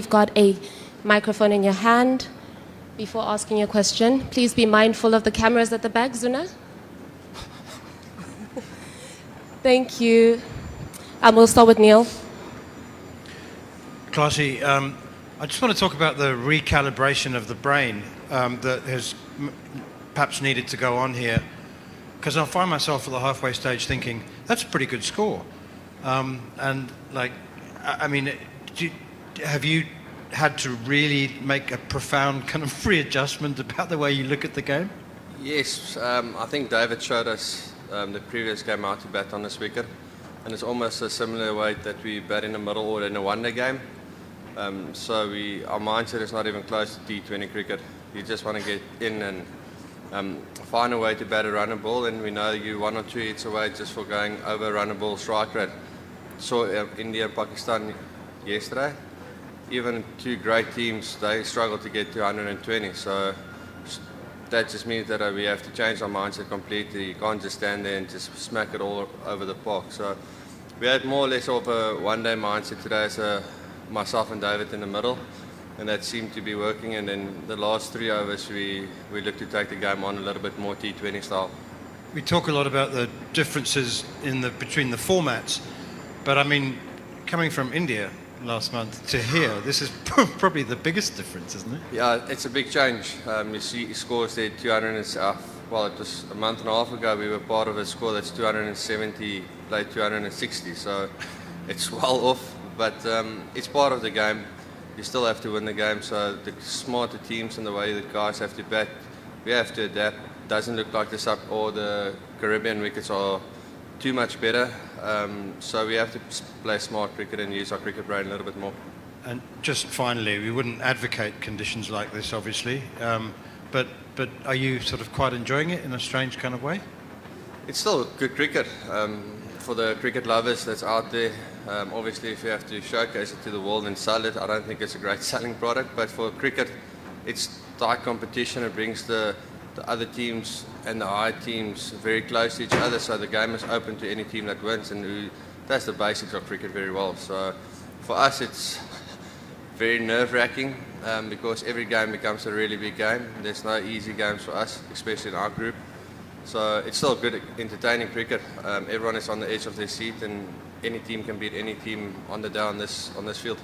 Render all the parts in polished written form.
you've got a microphone in your hand before asking your question. Please be mindful of the cameras at the back, Zuna. Thank you. We'll start with Neil. Classy, I just want to talk about the recalibration of the brain that has perhaps needed to go on here, because I find myself at the halfway stage thinking, that's a pretty good score. And like, I mean, have you had to really make a profound kind of readjustment about the way you look at the game? Yes, I think David showed us the previous game how to bat on this wicket, and it's almost a similar way that we bat in the middle order in a one-day game. So our mindset is not even close to T20 cricket. You just want to get in and find a way to bat a runner ball, and we know you 1 or 2 hits away just for going over runner ball strike rate. So India and Pakistan yesterday, even two great teams, they struggle to get to 120. So that just means that we have to change our mindset completely. You can't just stand there and just smack it all over the park. So we had more or less of a one-day mindset today as myself and David in the middle, and that seemed to be working. And then the last 3 overs we looked to take the game on a little bit more T20 style. We talk a lot about the differences between the formats, but I mean, coming from India last month to here, this is probably the biggest difference, isn't it? Yeah, it's a big change. You see scores there 200 well, it was a month and a half ago we were part of a score that's 270 played 260, so it's well off. But it's part of the game. You still have to win the game. So the smarter teams and the way the guys have to bat, we have to adapt. Doesn't look like the Caribbean wickets are too much better. So we have to play smart cricket and use our cricket brain a little bit more. And just finally, we wouldn't advocate conditions like this, obviously. But are you sort of quite enjoying it in a strange kind of way? It's still good cricket. For the cricket lovers that's out there, obviously if you have to showcase it to the world and sell it, I don't think it's a great selling product. But for cricket, it's tight competition. It brings the other teams and the high teams very close to each other, so the game is open to any team that wins, and that's the basics of cricket very well. So for us it's very nerve-wracking because every game becomes a really big game. There's no easy games for us, especially in our group. So it's still good, entertaining cricket. Everyone is on the edge of their seat, and any team can beat any team on the day on this field.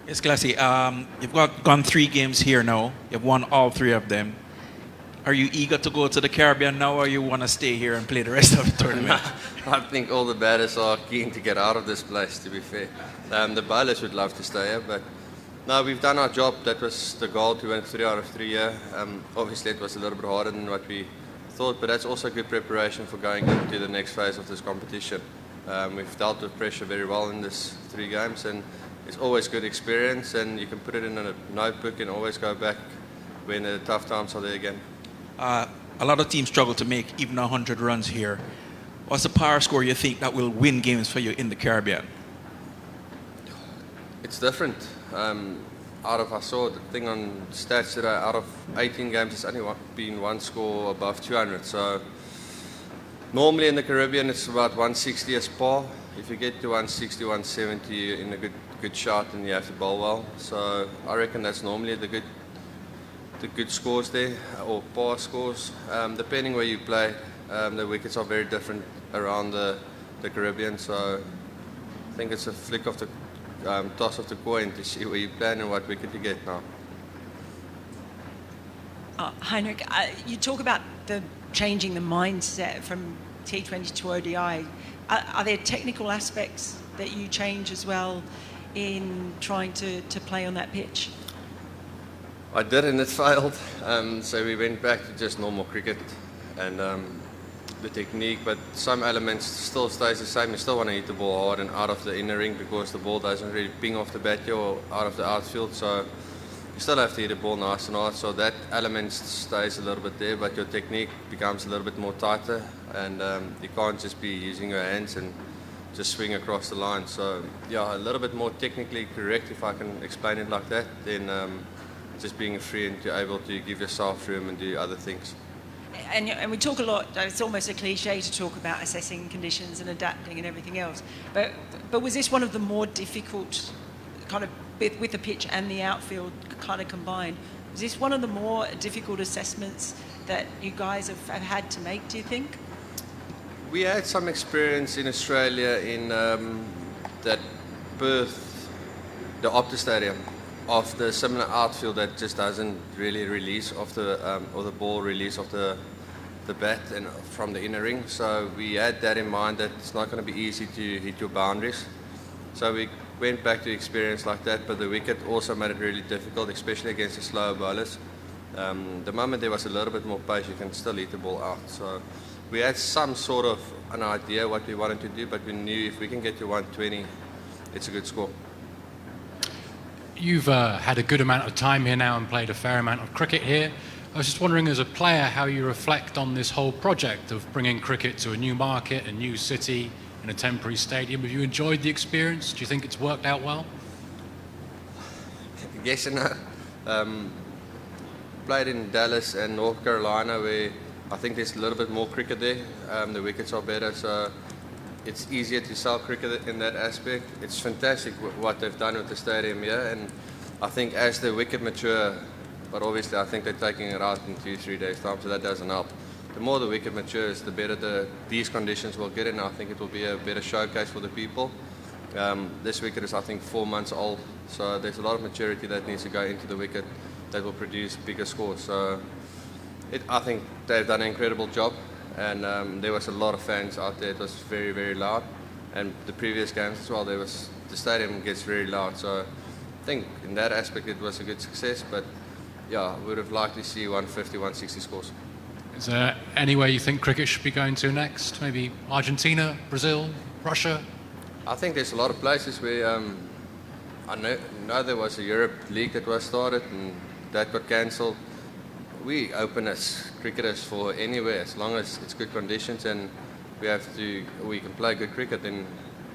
Yes, Classy. You've gone 3 games here now. You've won all 3 of them. Are you eager to go to the Caribbean now, or you want to stay here and play the rest of the tournament? I think all the batters are keen to get out of this place, to be fair. The bowlers would love to stay here, but no, we've done our job. That was the goal, to win 3 out of 3 here. Obviously, it was a little bit harder than what we thought, but that's also good preparation for going into the next phase of this competition. We've dealt with pressure very well in this 3 games, and it's always good experience, and you can put it in a notebook and always go back when the tough times are there again. A lot of teams struggle to make even 100 runs here. What's the power score you think that will win games for you in the Caribbean? It's different. I saw the thing on stats today, out of 18 games, it's only been one score above 200. So normally in the Caribbean, it's about 160 as par. If you get to 160, 170, you're in a good shot, and you have to bowl well. So I reckon that's normally the good scores there, or par scores. Depending where you play, the wickets are very different around the Caribbean. So I think it's a flick of the toss of the coin to see where you plan and what wicket you get now. Heinrich, you talk about changing the mindset from T20 to ODI. Are there technical aspects that you change as well in trying to play on that pitch? I did, and it failed. So we went back to just normal cricket and the technique, but some elements still stays the same. You still want to hit the ball hard and out of the inner ring, because the ball doesn't really ping off the bat or out of the outfield. So you still have to hit the ball nice and hard. So that element stays a little bit there, but your technique becomes a little bit more tighter, and you can't just be using your hands and just swing across the line. So yeah, a little bit more technically correct, if I can explain it like that, than just being free and able to give yourself room and do other things. and we talk a lot, it's almost a cliche to talk about assessing conditions and adapting and everything else. But was this one of the more difficult, kind of with the pitch and the outfield kind of combined, was this one of the more difficult assessments that you guys have had to make, do you think? We had some experience in Australia in that Perth, the Optus Stadium, of the similar outfield that just doesn't really release of the or the ball release of the bat and from the inner ring. So we had that in mind that it's not going to be easy to hit your boundaries. So we went back to experience like that, but the wicket also made it really difficult, especially against the slower bowlers. The moment there was a little bit more pace, you can still hit the ball out. So we had some sort of an idea what we wanted to do, but we knew if we can get to 120, it's a good score. You've had a good amount of time here now and played a fair amount of cricket here. I was just wondering, as a player, how you reflect on this whole project of bringing cricket to a new market, a new city, in a temporary stadium. Have you enjoyed the experience? Do you think it's worked out well? Yes and no. Played in Dallas and North Carolina, where I think there's a little bit more cricket there. The wickets are better, so it's easier to sell cricket in that aspect. It's fantastic what they've done with the stadium here, and I think as the wicket mature, but obviously I think they're taking it out in 2-3 days time, so that doesn't help. The more the wicket matures, the better these conditions will get, and I think it will be a better showcase for the people. This wicket is, I think, 4 months old, so there's a lot of maturity that needs to go into the wicket that will produce bigger scores. So I think they've done an incredible job, and there was a lot of fans out there. It was very, very loud, and the previous games as well, the stadium gets very loud, so I think in that aspect it was a good success, but yeah, we would have liked to see 150, 160 scores. Is there anywhere you think cricket should be going to next? Maybe Argentina, Brazil, Russia? I think there's a lot of places where I know there was a Europe League that was started and that got cancelled. We open as cricketers for anywhere as long as it's good conditions and we can play good cricket, then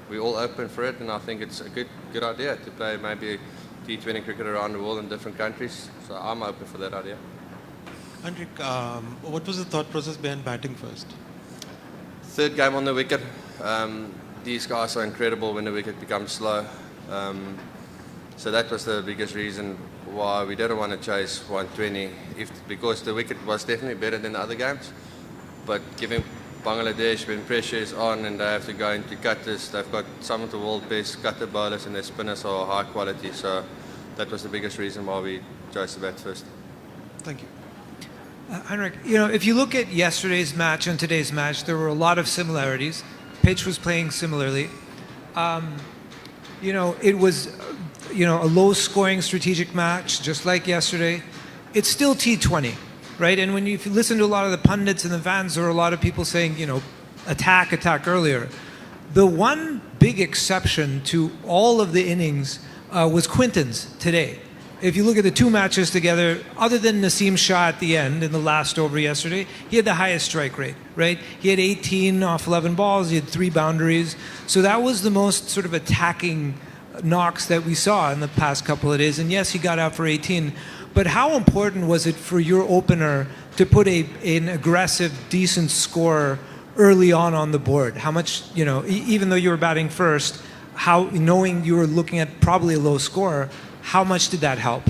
we all open for it, and I think it's a good idea to play maybe T20 cricket around the world in different countries. So I'm open for that idea. Hendrik, what was the thought process behind batting first? Third game on the wicket. These guys are incredible when the wicket becomes slow. So that was the biggest reason why we didn't want to chase 120, because the wicket was definitely better than the other games. But given Bangladesh, when pressure is on and they have to go into cutters, they've got some of the world's best cutter bowlers and their spinners are high quality. So that was the biggest reason why we chose to bat first. Thank you. Heinrich, if you look at yesterday's match and today's match, there were a lot of similarities. Pitch was playing similarly. It was, a low-scoring strategic match, just like yesterday. It's still T20, right? And if you listen to a lot of the pundits and the fans, there are a lot of people saying, attack earlier. The one big exception to all of the innings was Quinton's today. If you look at the two matches together, other than Naseem Shah at the end in the last over yesterday, he had the highest strike rate, right? He had 18 off 11 balls, he had 3 boundaries. So that was the most sort of attacking knocks that we saw in the past couple of days. And yes, he got out for 18. But how important was it for your opener to put an aggressive, decent score early on the board? How much, even though you were batting first, knowing you were looking at probably a low score, how much did that help?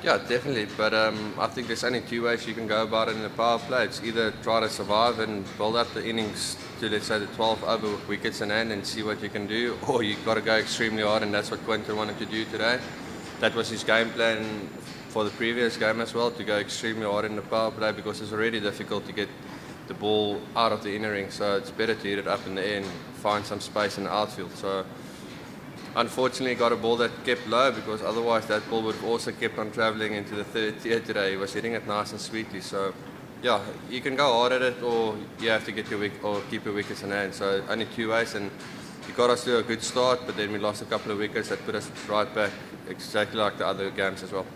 Yeah, definitely. But I think there's only 2 ways you can go about it in the power play. It's either try to survive and build up the innings to, let's say, the 12 over with wickets in hand and see what you can do, or you've got to go extremely hard, and that's what Quinton wanted to do today. That was his game plan for the previous game as well, to go extremely hard in the power play, because it's already difficult to get the ball out of the inner ring. So it's better to hit it up in the air and find some space in the outfield. So unfortunately, he got a ball that kept low, because otherwise that ball would have also kept on travelling into the third tier today. He was hitting it nice and sweetly. So, yeah, you can go hard at it, or you have to get your keep your wickets in hand. So only 2 ways, and he got us to a good start, but then we lost a couple of wickets that put us right back, exactly like the other games as well.